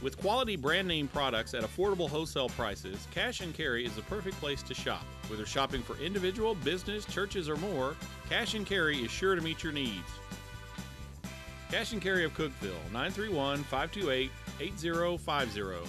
With quality brand name products at affordable wholesale prices, Cash and Carry is the perfect place to shop. Whether shopping for individual, business, churches, or more, Cash and Carry is sure to meet your needs. Cash and Carry of Cookeville, 931-528-8050.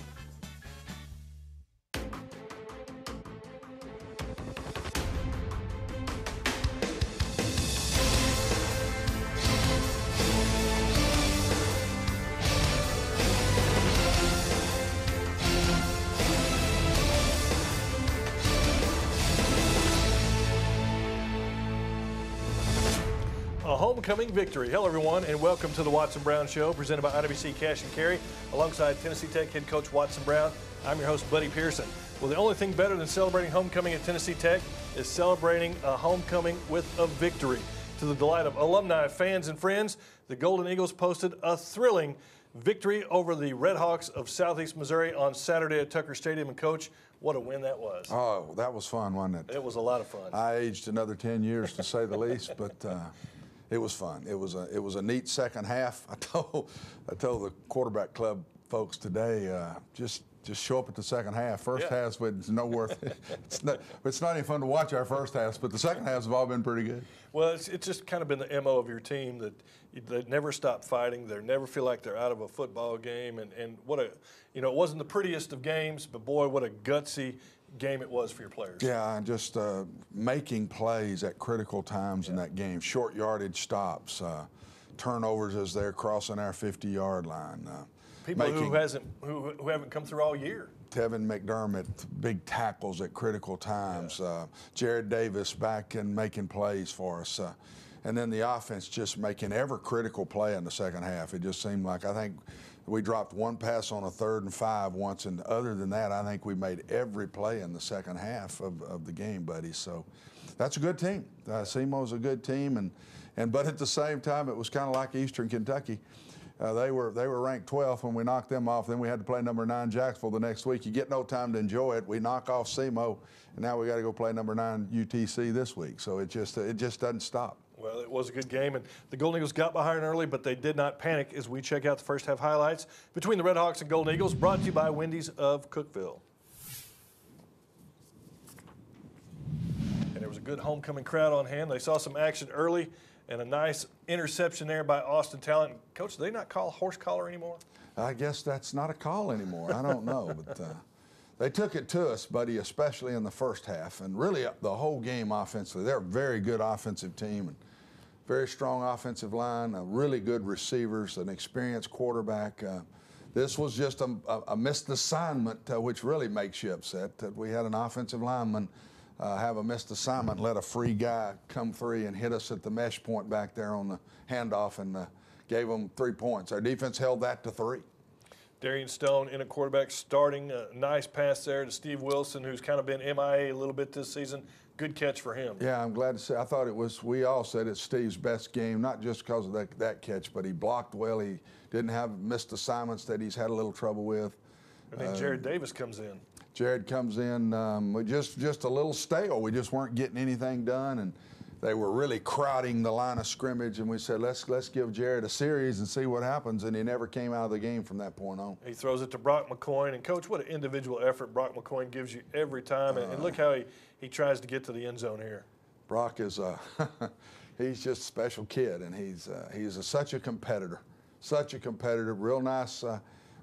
A homecoming victory. Hello, everyone, and welcome to the Watson Brown Show, presented by IWC Cash and Carry, alongside Tennessee Tech head coach Watson Brown. I'm your host, Buddy Pearson. Well, the only thing better than celebrating homecoming at Tennessee Tech is celebrating a homecoming with a victory. To the delight of alumni, fans, and friends, the Golden Eagles posted a thrilling victory over the Red Hawks of Southeast Missouri on Saturday at Tucker Stadium. And, Coach, what a win that was. Oh, that was fun, wasn't it? It was a lot of fun. I aged another 10 years, to say the least, but it was fun. It was a neat second half. I told the quarterback club folks today, just show up at the second half. First half was no worth it. It's not even fun to watch our first halves, but the second halves have all been pretty good. Well, it's just kind of been the MO of your team that they never stop fighting. They never feel like they're out of a football game. And what a, it wasn't the prettiest of games, but boy, what a gutsy game it was for your players. Yeah, and just making plays at critical times in that game. Short yardage stops, turnovers as they're crossing our 50-yard line. People who haven't come through all year. Tevin McDermott, big tackles at critical times. Jared Davis back and making plays for us. And then the offense just making every critical play in the second half. It just seemed like, I think we dropped one pass on a 3rd and 5 once, and other than that, I think we made every play in the second half of the game, buddy. So that's a good team. SEMO's a good team, but at the same time, it was kind of like Eastern Kentucky. They were ranked 12th when we knocked them off. Then we had to play number 9 Jacksonville the next week. You get no time to enjoy it. We knock off SEMO, and now we got to go play number 9 UTC this week. So it just doesn't stop. Well, it was a good game, and the Golden Eagles got behind early, but they did not panic as we check out the first half highlights between the Red Hawks and Golden Eagles, brought to you by Wendy's of Cookeville. And there was a good homecoming crowd on hand. They saw some action early and a nice interception there by Austin Talent. Coach, do they not call horse collar anymore? I guess that's not a call anymore. I don't know, but they took it to us, buddy, especially in the first half, and really the whole game offensively. They're a very good offensive team, and very strong offensive line, really good receivers, an experienced quarterback. This was just a missed assignment, which really makes you upset, that we had an offensive lineman have a missed assignment, let a free guy come free and hit us at the mesh point back there on the handoff, and gave them 3 points. Our defense held that to 3. Darian Stone in a quarterback starting. A nice pass there to Steve Wilson, who's kind of been MIA a little bit this season. Good catch for him. Yeah, I'm glad to say. I thought it was, we all said it's Steve's best game, not just because of that catch, but he blocked well. He didn't have missed assignments that he's had a little trouble with. And then Jared Davis comes in. Jared comes in, just a little stale. We just weren't getting anything done, and they were really crowding the line of scrimmage, and we said, let's give Jared a series and see what happens, and he never came out of the game from that point on. He throws it to Brock McCoy, and Coach, what an individual effort Brock McCoy gives you every time, and look how he tries to get to the end zone here. Brock is he's just a special kid, and he's such a competitor, real nice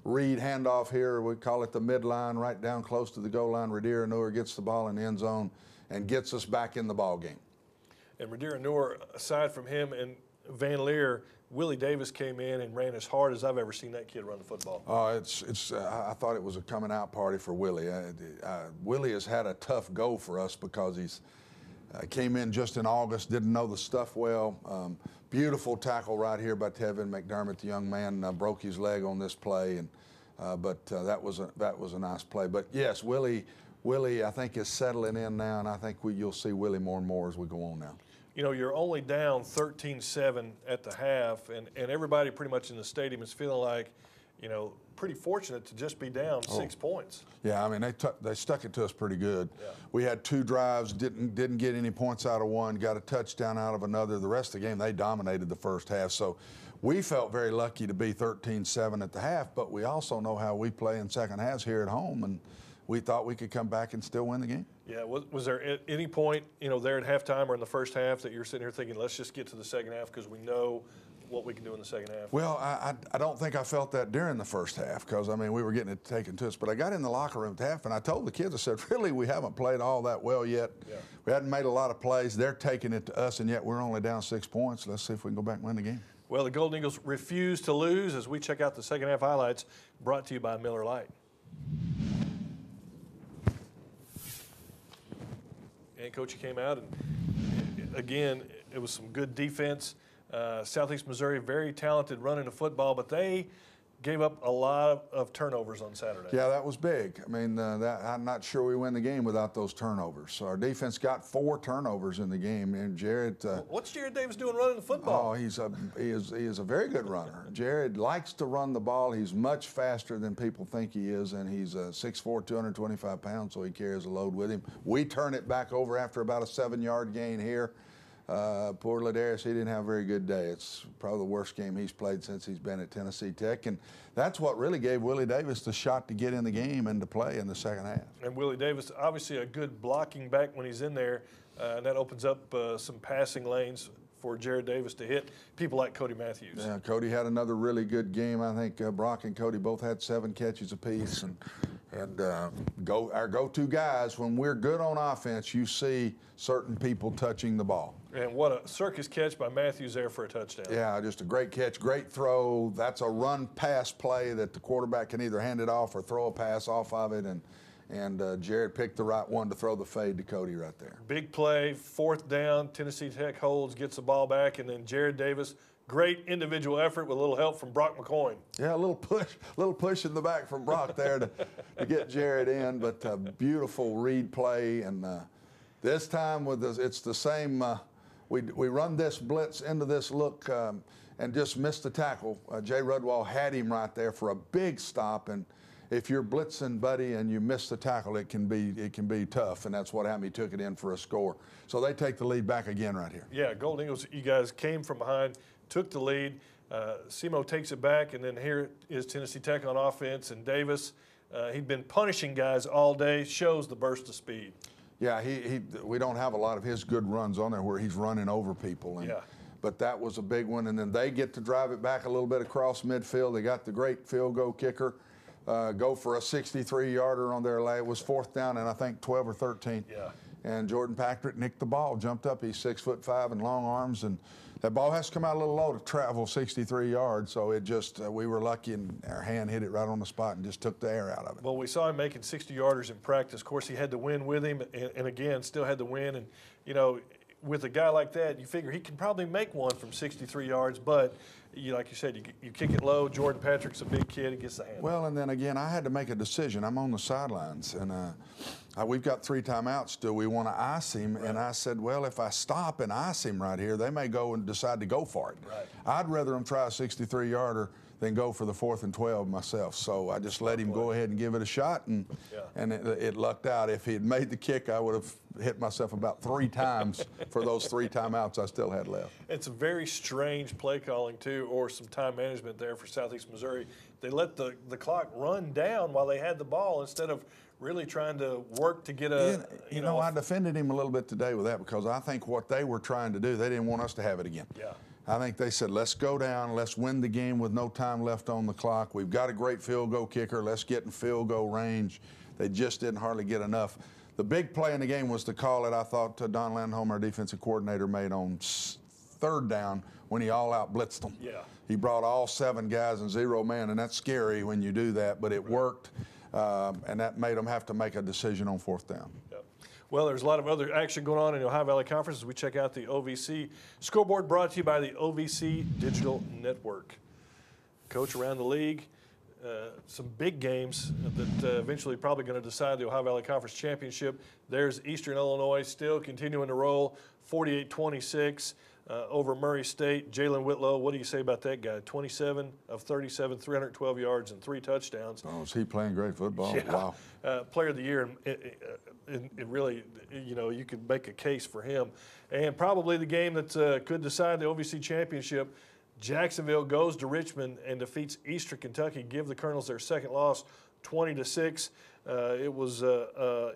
read handoff here. We call it the midline, right down close to the goal line. Radier Noor gets the ball in the end zone and gets us back in the ball game. And Radier Noor, aside from him and Van Leer, Willie Davis came in and ran as hard as I've ever seen that kid run the football. I thought it was a coming out party for Willie. Willie has had a tough go for us because he's came in just in August, didn't know the stuff well. Beautiful tackle right here by Tevin McDermott. The young man broke his leg on this play, and but that was a nice play. But yes, Willie, I think, is settling in now, and I think you'll see Willie more and more as we go on now. You're only down 13-7 at the half, and everybody pretty much in the stadium is feeling like, pretty fortunate to just be down 6 points. Yeah, I mean, they stuck it to us pretty good. Yeah. We had 2 drives, didn't get any points out of one, got a touchdown out of another. The rest of the game, they dominated the first half. So we felt very lucky to be 13-7 at the half, but we also know how we play in second halves here at home, and we thought we could come back and still win the game. Yeah, was there at any point, there at halftime or in the first half that you're sitting here thinking, let's just get to the second half because we know what we can do in the second half? Well, I don't think I felt that during the first half because, I mean, we were getting it taken to us. But I got in the locker room at the half, and I told the kids, I said, really, we haven't played all that well yet. Yeah. We hadn't made a lot of plays. They're taking it to us, and yet we're only down 6 points. Let's see if we can go back and win the game. Well, the Golden Eagles refuse to lose as we check out the second half highlights brought to you by Miller Lite. And Coach, you came out, and again, it was some good defense. Southeast Missouri, very talented running the football, but they gave up a lot of turnovers on Saturday. Yeah, that was big. I mean, I'm not sure we win the game without those turnovers. So our defense got 4 turnovers in the game, and Jared. What's Jared Davis doing running the football? Oh, he is a very good runner. Jared likes to run the ball. He's much faster than people think he is, and he's 6'4", 225 pounds, so he carries a load with him. We turn it back over after about a 7-yard gain here. Poor Ladarius, he didn't have a very good day. It's probably the worst game he's played since he's been at Tennessee Tech, and that's what really gave Willie Davis the shot to get in the game and to play in the second half. And Willie Davis, obviously a good blocking back when he's in there, and that opens up some passing lanes for Jared Davis to hit people like Cody Matthews. Yeah, Cody had another really good game. I think Brock and Cody both had 7 catches apiece, and our go-to guys, when we're good on offense, you see certain people touching the ball. And what a circus catch by Matthews there for a touchdown. Yeah, just a great catch, great throw. That's a run-pass play that the quarterback can either hand it off or throw a pass off of it, and Jared picked the right one to throw the fade to Cody right there. Big play, 4th down, Tennessee Tech holds, gets the ball back, and then Jared Davis, great individual effort with a little help from Brock McCoy. Yeah, a little push in the back from Brock there to get Jared in, but a beautiful read play, and this time it's the same. We run this blitz into this look and just missed the tackle. Jay Rudwall had him right there for a big stop, and if you're blitzing, buddy, and you miss the tackle, it can be tough, and that's what happened. He took it in for a score. So they take the lead back again right here. Yeah, Golden Eagles, you guys came from behind, took the lead. SEMO takes it back, and then here is Tennessee Tech on offense, and Davis, he'd been punishing guys all day, shows the burst of speed. Yeah, we don't have a lot of his good runs on there where he's running over people. And, yeah. But that was a big one, and then they get to drive it back a little bit across midfield. They got the great field goal kicker. Go for a 63-yarder on their lay. It was 4th down and I think 12 or 13. Yeah. And Jordan Patrick nicked the ball, jumped up. He's 6'5" and long arms, and that ball has to come out a little low to travel 63 yards. So it just we were lucky, and our hand hit it right on the spot and just took the air out of it. Well, we saw him making 60-yarders in practice. Of course, he had to win with him, and again, still had to win. And with a guy like that, you figure he can probably make one from 63 yards, but like you said, you kick it low. Jordan Patrick's a big kid. He gets the hand. Well, and then again, I had to make a decision. I'm on the sidelines, and we've got 3 timeouts. Do we want to ice him? Right. And I said, well, if I stop and ice him right here, they may go and decide to go for it. Right. I'd rather him try a 63-yarder than go for the 4th and 12 myself. So I just let him go ahead and give it a shot, and it lucked out. If he had made the kick, I would have hit myself about 3 times for those 3 timeouts I still had left. It's a very strange play calling, too, or some time management there for Southeast Missouri. They let the clock run down while they had the ball instead of really trying to work to get a, I defended him a little bit today with that because I think what they were trying to do, they didn't want us to have it again. Yeah. I think they said, let's go down, let's win the game with no time left on the clock. We've got a great field goal kicker. Let's get in field goal range. They just didn't hardly get enough. The big play in the game was the call that I thought Don Landholm, our defensive coordinator, made on 3rd down when he all-out blitzed them. Yeah. He brought all 7 guys and 0 man, and that's scary when you do that, but it worked, and that made them have to make a decision on 4th down. Well, there's a lot of other action going on in the Ohio Valley Conference as we check out the OVC scoreboard brought to you by the OVC Digital Network. Coach, around the league, some big games that eventually probably going to decide the Ohio Valley Conference Championship. There's Eastern Illinois still continuing to roll, 48-26 over Murray State. Jalen Whitlow, what do you say about that guy? 27 of 37, 312 yards and 3 touchdowns. Oh, is he playing great football? Yeah. Wow. Player of the year, and really, you know, you could make a case for him. And probably the game that could decide the OVC Championship. Jacksonville goes to Richmond and defeats Eastern Kentucky, give the Colonels their second loss, 20-6. It was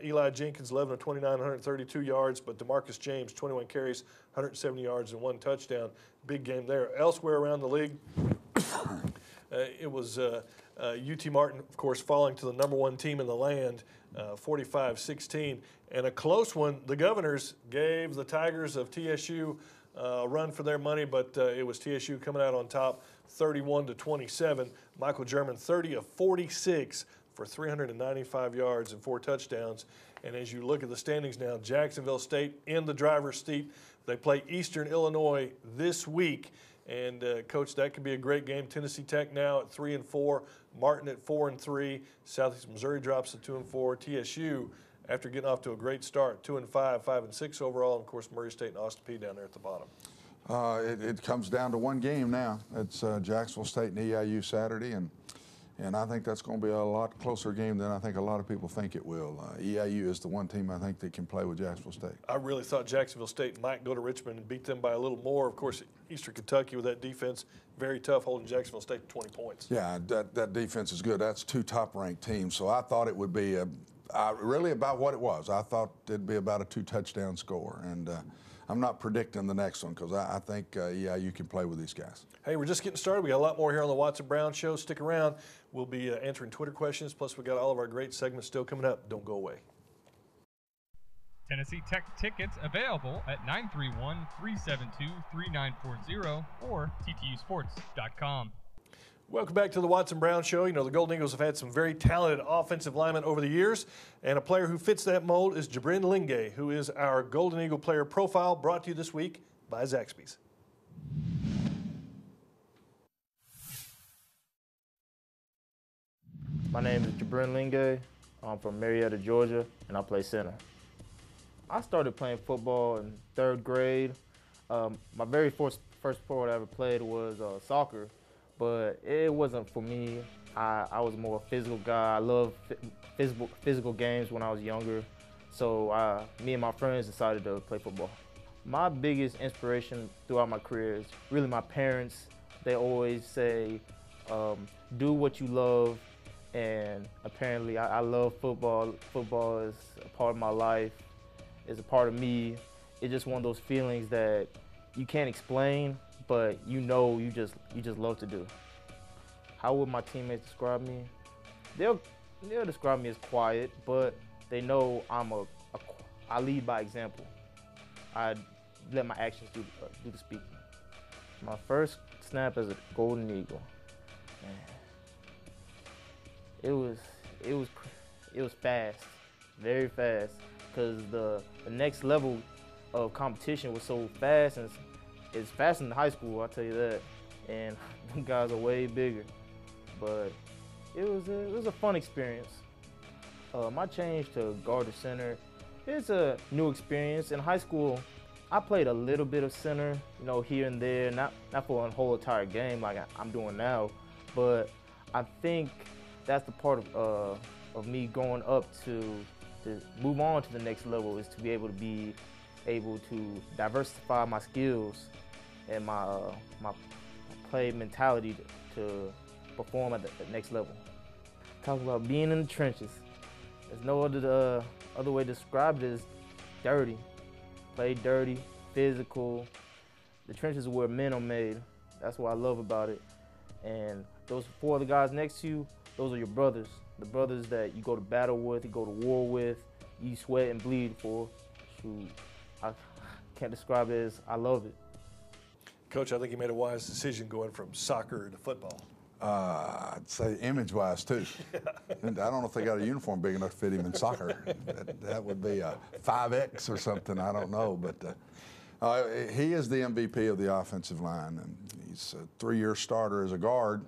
Eli Jenkins, 11 of 29, 132 yards, but DeMarcus James, 21 carries, 170 yards and 1 touchdown. Big game there. Elsewhere around the league, it was UT Martin, of course, falling to the #1 team in the land, 45-16. And a close one, the Governors gave the Tigers of TSU run for their money, but it was TSU coming out on top, 31-27. Michael German, 30 of 46 for 395 yards and 4 touchdowns. And as you look at the standings now, Jacksonville State in the driver's seat. They play Eastern Illinois this week. And, Coach, that could be a great game. Tennessee Tech now at 3-4, Martin at 4-3, Southeast Missouri drops to 2-4, TSU after getting off to a great start, 2-5, 5-6 overall, and of course Murray State and Austin Peay down there at the bottom. It comes down to one game now. It's Jacksonville State and EIU Saturday, and I think that's going to be a lot closer game than I think a lot of people think it will. EIU is the one team I think that can play with Jacksonville State. I really thought Jacksonville State might go to Richmond and beat them by a little more. Of course, Eastern Kentucky with that defense, very tough, holding Jacksonville State to 20 points. Yeah, that defense is good. That's 2 top-ranked teams, so I thought it would be really about what it was. I thought it'd be about a 2-touchdown score, and I'm not predicting the next one because I think EIU can play with these guys. Hey, we're just getting started. We got a lot more here on the Watson Brown Show. Stick around. We'll be answering Twitter questions. Plus, we got all of our great segments still coming up. Don't go away. Tennessee Tech tickets available at 931-372-3940 or ttusports.com. Welcome back to the Watson Brown Show. You know, the Golden Eagles have had some very talented offensive linemen over the years, and a player who fits that mold is Jabrin Lingay, who is our Golden Eagle player profile, brought to you this week by Zaxby's. My name is Jabrin Lingay. I'm from Marietta, Georgia, and I play center. I started playing football in 3rd grade. My very first sport I ever played was soccer, but it wasn't for me. I was more a physical guy. I loved physical games when I was younger, so me and my friends decided to play football. My biggest inspiration throughout my career is really my parents. They always say, do what you love. And apparently I love football. Football is a part of my life. It's a part of me. It's just one of those feelings that you can't explain, but you know you just love to do. How would my teammates describe me? They'll describe me as quiet, but they know I lead by example. I let my actions do the speaking. My first snap as a Golden Eagle, man. It was fast, very fast, because the next level of competition was so fast, and it's fast in high school, I'll tell you that, and them guys are way bigger. But it was a fun experience. My change to guard or center, it's a new experience. In high school, I played a little bit of center, you know, here and there, not for a whole entire game like I'm doing now, but I think that's the part of me going up to move on to the next level, is to be able to diversify my skills and my play mentality to perform at the next level. Talk about being in the trenches. There's no other way to describe it as dirty. Play dirty, physical. The trenches are where men are made. That's what I love about it. And those 4 other guys next to you, those are your brothers. The brothers that you go to battle with, you go to war with, you sweat and bleed for. Shoot, I can't describe it as I love it. Coach, I think you made a wise decision going from soccer to football. I'd say image-wise, too. And I don't know if they got a uniform big enough to fit him in soccer. That would be a 5X or something, I don't know. But he is the MVP of the offensive line, and he's a 3-year starter as a guard.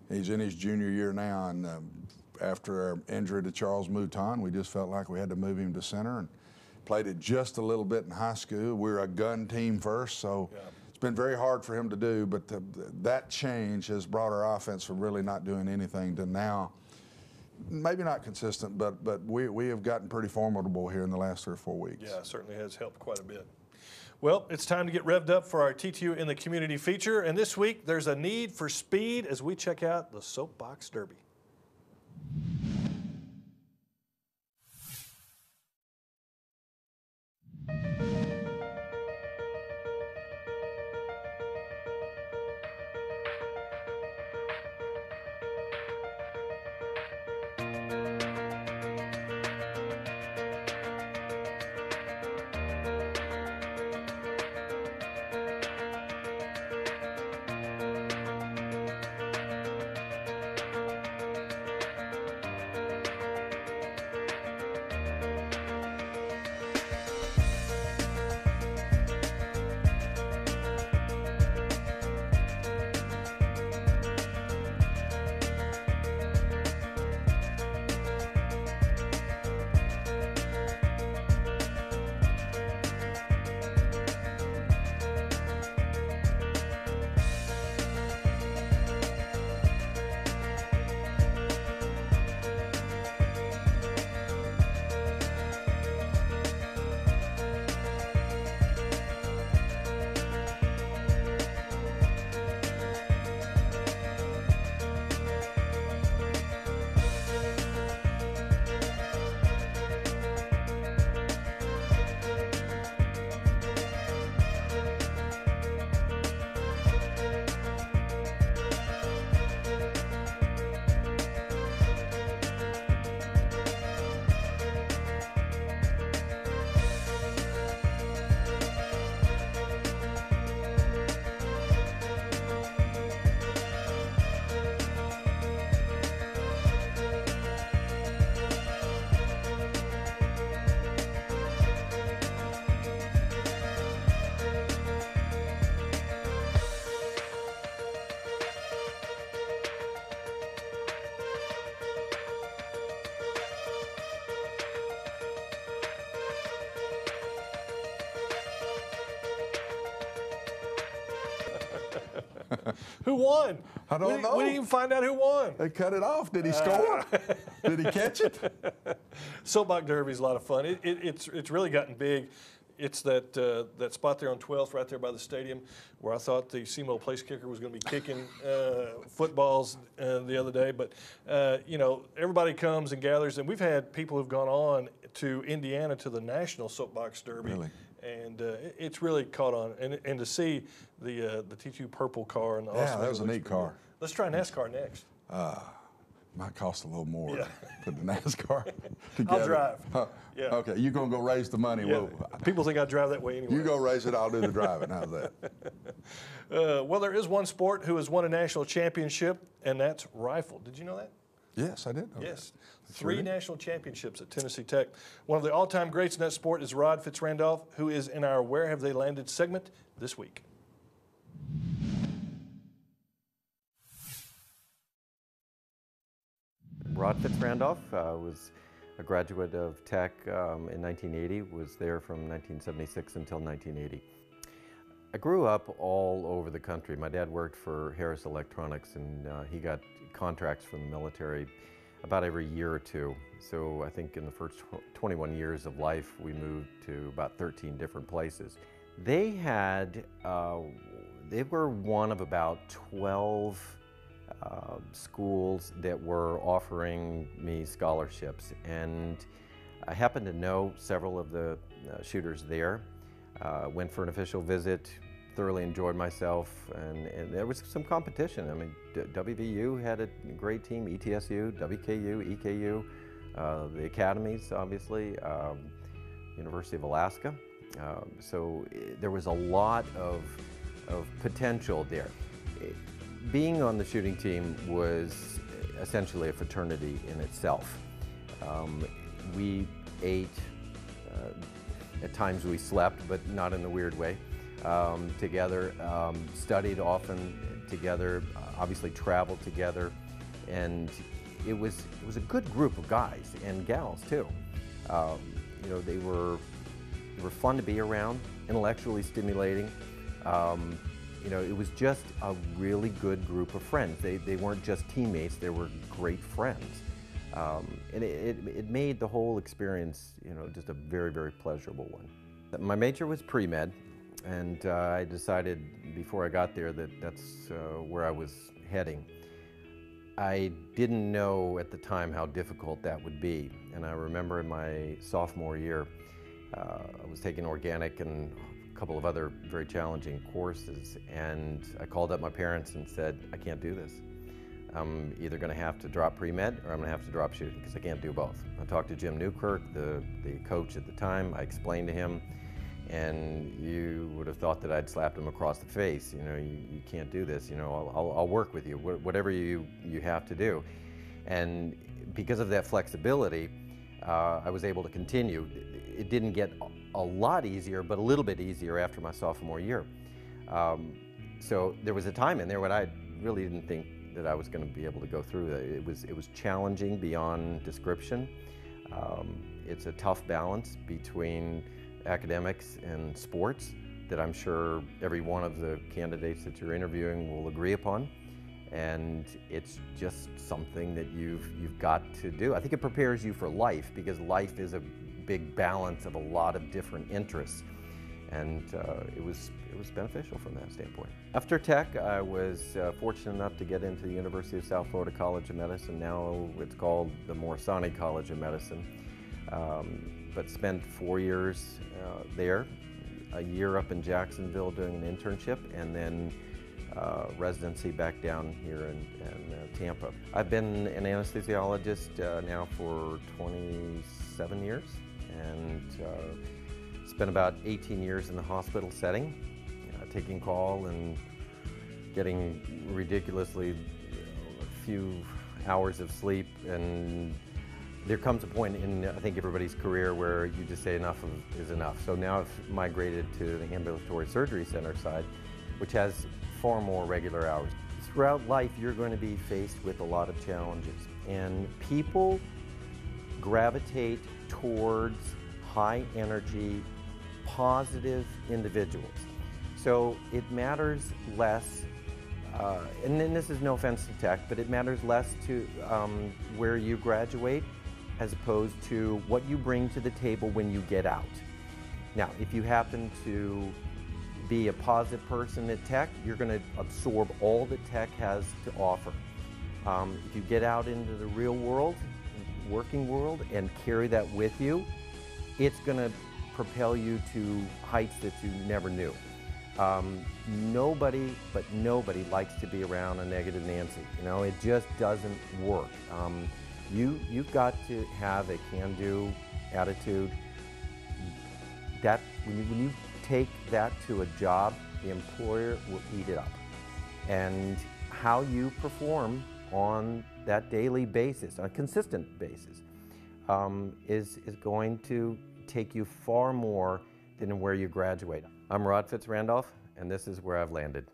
He's in his junior year now, and after our injury to Charles Mouton, we just felt like we had to move him to center, and played it just a little bit in high school. We were a gun team first, so it's been very hard for him to do, but that change has brought our offense from really not doing anything to now, maybe not consistent, but we have gotten pretty formidable here in the last 3 or 4 weeks. Yeah, it certainly has helped quite a bit. Well, it's time to get revved up for our TTU in the Community feature, and this week there's a need for speed as we check out the Soapbox Derby. Who won? I don't know. We didn't even find out who won. They cut it off. Did he score? Did he catch it? Soapbox Derby is a lot of fun. It's really gotten big. It's that spot there on 12th right there by the stadium where I thought the SEMO place kicker was going to be kicking footballs the other day. But, you know, everybody comes and gathers, and we've had people who've gone on to Indiana to the National Soapbox Derby. Really? And it's really caught on. And to see the T2 purple car and the Yeah, that was a neat car. Let's try NASCAR next. Might cost a little more Yeah. to put the NASCAR together. I'll drive. Huh. Yeah. Okay, you're going to go raise the money. Yeah. Well, People think I drive that way anyway. you go raise it, I'll do the driving. How's that? Well, there is one sport who has won a national championship, and that's rifle. Did you know that? Yes, I did know Yes. that. 3 national championships at Tennessee Tech. One of the all-time greats in that sport is Rod Fitzrandolph, who is in our Where Have They Landed segment this week. Rod Fitzrandolph was a graduate of Tech in 1980, was there from 1976 until 1980. I grew up all over the country. My dad worked for Harris Electronics, and he got contracts from the military about every year or two. So I think in the first 21 years of life, we moved to about 13 different places. They had, they were one of about 12 schools that were offering me scholarships, and I happened to know several of the shooters there. Went for an official visit, thoroughly enjoyed myself, and there was some competition. I mean, WVU had a great team, ETSU, WKU, EKU, the academies, obviously, University of Alaska. So there was a lot of potential there. Being on the shooting team was essentially a fraternity in itself. We ate, at times we slept, but not in a weird way. together, studied often together, obviously traveled together, and it was a good group of guys and gals too. You know, they were fun to be around, intellectually stimulating. You know, it was just a really good group of friends. They weren't just teammates, they were great friends. And it made the whole experience, you know, just a very, very pleasurable one. My major was pre-med, and I decided before I got there that that's where I was heading. I didn't know at the time how difficult that would be, and I remember in my sophomore year, I was taking organic and a couple of other very challenging courses, and I called up my parents and said, I can't do this. I'm either going to have to drop pre-med or I'm going to have to drop shooting because I can't do both. I talked to Jim Newkirk, the coach at the time. I explained to him, and you would have thought that I'd slapped him across the face. You know, you can't do this. You know, I'll work with you, whatever you have to do. And because of that flexibility, I was able to continue. It didn't get a lot easier, but a little bit easier after my sophomore year. So there was a time in there when I really didn't think that I was going to be able to go through that. It was challenging beyond description. It's a tough balance between academics and sports that I'm sure every one of the candidates that you're interviewing will agree upon. And it's just something that you've got to do. I think it prepares you for life, because life is a big balance of a lot of different interests. And it was beneficial from that standpoint. After Tech, I was fortunate enough to get into the University of South Florida College of Medicine. Now it's called the Morsani College of Medicine. But spent 4 years there, a year up in Jacksonville doing an internship, and then residency back down here in Tampa. I've been an anesthesiologist now for 27 years, and spent about 18 years in the hospital setting, taking call and getting ridiculously few hours of sleep. And there comes a point in, I think, everybody's career where you just say enough is enough. So now I've migrated to the ambulatory surgery center side, which has far more regular hours. Throughout life, you're going to be faced with a lot of challenges, and people gravitate towards high energy, positive individuals. So it matters less, and then this is no offense to Tech, but it matters less to where you graduate as opposed to what you bring to the table when you get out. Now, if you happen to be a positive person at Tech, you're going to absorb all that Tech has to offer. If you get out into the real world, working world, and carry that with you, it's going to propel you to heights that you never knew. Nobody likes to be around a negative Nancy. You know, it just doesn't work. You've got to have a can-do attitude. That when you take that to a job, the employer will eat it up. And how you perform on that daily basis, on a consistent basis, is going to take you far more than where you graduate. I'm Rod Fitz-Randolph, and this is where I've landed.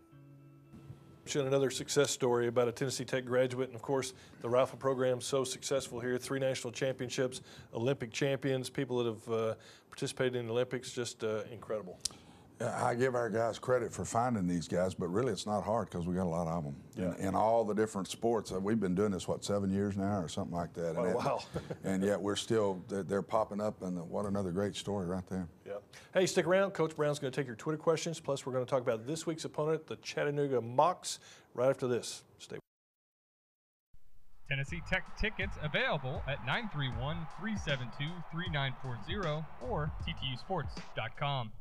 Another success story about a Tennessee Tech graduate, and of course the rifle program so successful here. 3 national championships, Olympic champions, people that have participated in the Olympics, just incredible. I give our guys credit for finding these guys, but really it's not hard because we got a lot of them. Yeah. In all the different sports. We've been doing this, what, 7 years now or something like that. Oh, and wow. And yet we're still, they're popping up, and what another great story right there. Yeah. Hey, stick around. Coach Brown's going to take your Twitter questions, plus we're going to talk about this week's opponent, the Chattanooga Mocs, right after this. Stay. Tennessee Tech tickets available at 931-372-3940 or ttusports.com.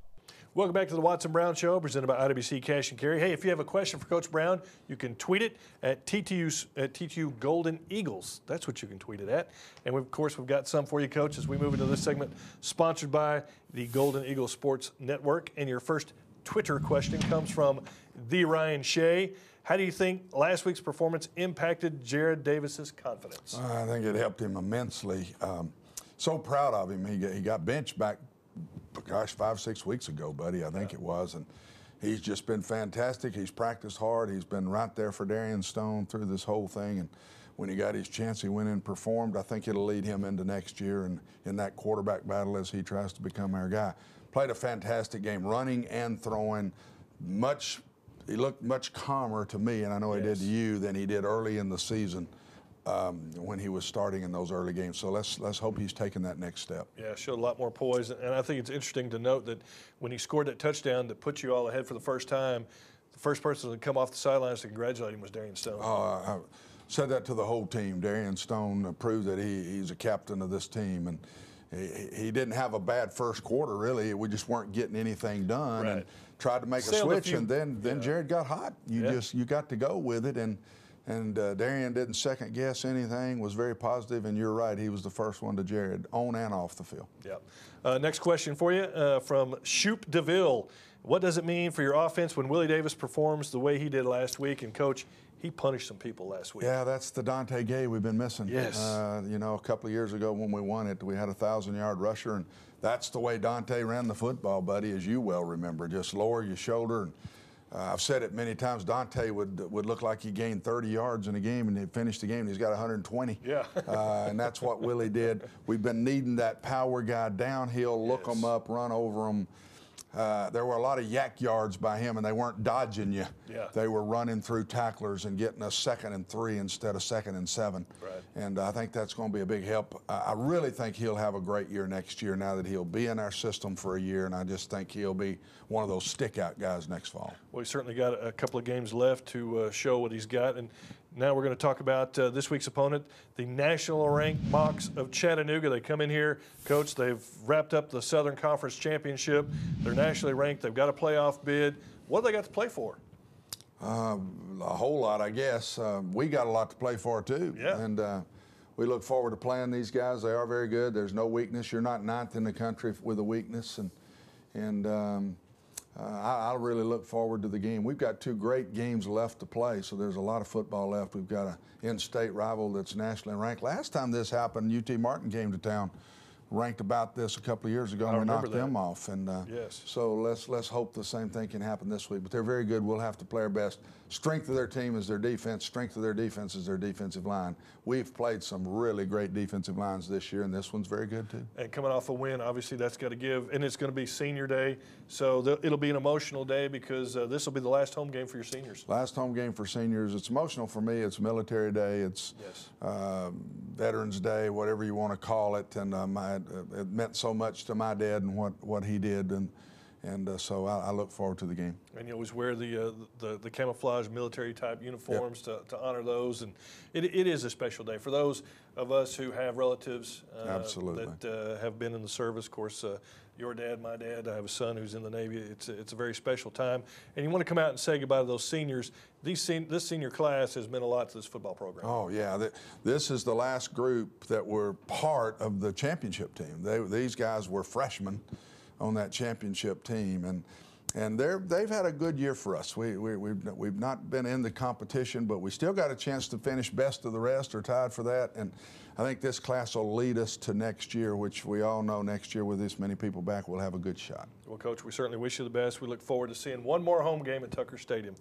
Welcome back to the Watson Brown Show, presented by IWC Cash and Carry. Hey, if you have a question for Coach Brown, you can tweet it at TTU Golden Eagles. That's what you can tweet it at. And of course, we've got some for you, Coach, as we move into this segment, sponsored by the Golden Eagle Sports Network. And your first Twitter question comes from the Ryan Shea. How do you think last week's performance impacted Jared Davis's confidence? I think it helped him immensely. So proud of him. He got benched back gosh, 5-6 weeks ago, buddy, I think it was. And he's just been fantastic. He's practiced hard. He's been right there for Darian Stone through this whole thing. And when he got his chance, he went in and performed. I think it'll lead him into next year and in that quarterback battle as he tries to become our guy. Played a fantastic game, running and throwing. He looked much calmer to me, and I know he did to you, than he did early in the season when he was starting in those early games. So let's hope he's taking that next step. Yeah, showed a lot more poise. And I think it's interesting to note that when he scored that touchdown that put you all ahead for the first time, the first person to come off the sidelines to congratulate him was Darian Stone. I said that to the whole team. Darian Stone proved that he's a captain of this team. And he didn't have a bad first quarter, really. We just weren't getting anything done. Right. And tried to make a switch, and then Jared got hot. You got to go with it, and Darian didn't second guess anything. Was very positive, and you're right. He was the first one to Jared, on and off the field. Yep. Next question for you from Shoop DeVille. What does it mean for your offense when Willie Davis performs the way he did last week? And Coach, he punished some people last week. Yeah, that's the Dante Gay we've been missing. Yes. You know, a couple of years ago when we won it, we had a 1,000-yard rusher, and that's the way Dante ran the football, buddy, as you well remember. Just lower your shoulder. And I've said it many times, Dante would look like he gained 30 yards in a game, and he finished the game, and he's got 120. Yeah. And that's what Willie did. We've been needing that power guy downhill, look them up, run over them. There were a lot of yak yards by him, and they weren't dodging you. Yeah. They were running through tacklers and getting us 2nd and 3 instead of 2nd and 7. Right. And I think that's going to be a big help. I really think he'll have a great year next year now that he'll be in our system for a year, and I just think he'll be one of those stick-out guys next fall. Well, he's certainly got a couple of games left to show what he's got. And now we're going to talk about this week's opponent, the national ranked Mocs of Chattanooga. They come in here, Coach, they've wrapped up the Southern Conference Championship. They're nationally ranked. They've got a playoff bid. What do they got to play for? A whole lot, I guess. We got a lot to play for, too. Yeah. And we look forward to playing these guys. They are very good. There's no weakness. You're not 9th in the country with a weakness. And I really look forward to the game. We've got 2 great games left to play, so there's a lot of football left. We've got an in-state rival that's nationally ranked. Last time this happened, UT Martin came to town, ranked about this a couple of years ago, and we knocked them off. And yes. So let's hope the same thing can happen this week. But they're very good. We'll have to play our best. Strength of their team is their defense. Strength of their defense is their defensive line. We've played some really great defensive lines this year, and this one's very good too. And coming off a win, obviously that's got to give. And it's going to be senior day, so it'll be an emotional day because this will be the last home game for your seniors. Last home game for seniors. It's emotional for me. It's Military Day. It's Veterans Day, whatever you want to call it. And it meant so much to my dad and what he did. And so I look forward to the game. And you always wear the camouflage military-type uniforms to honor those. And it is a special day for those of us who have relatives that have been in the service. Of course, your dad, my dad, I have a son who's in the Navy. It's a very special time. And you want to come out and say goodbye to those seniors. This senior class has meant a lot to this football program. Oh, yeah. This is the last group that were part of the championship team. These guys were freshmen on that championship team, and they've had a good year for us. We've not been in the competition, but we still got a chance to finish best of the rest or tied for that. And I think this class will lead us to next year, which we all know next year with this many people back, we'll have a good shot. Well, Coach, we certainly wish you the best. We look forward to seeing one more home game at Tucker Stadium.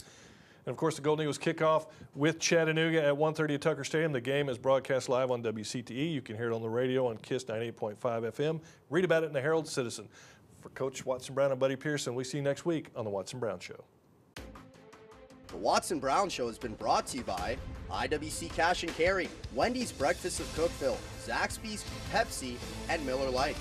And, of course, the Golden Eagles kick off with Chattanooga at 1:30 at Tucker Stadium. The game is broadcast live on WCTE. You can hear it on the radio on KISS 98.5 FM. Read about it in the Herald-Citizen. For Coach Watson Brown and Buddy Pearson, we see you next week on The Watson Brown Show. The Watson Brown Show has been brought to you by IWC Cash and Carry, Wendy's Breakfast of Cookeville, Zaxby's, Pepsi, and Miller Lite.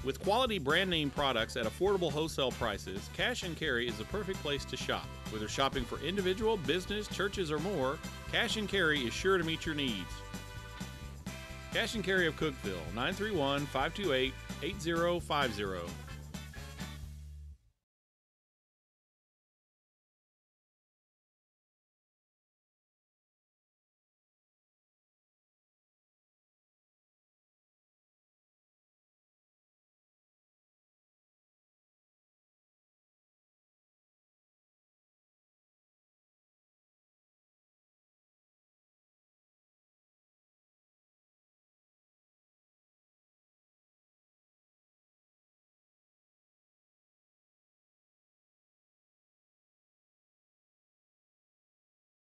With quality brand name products at affordable wholesale prices, Cash and Carry is the perfect place to shop. Whether shopping for individual, business, churches, or more, Cash and Carry is sure to meet your needs. Cash and Carry of Cookeville, 931-528-8050.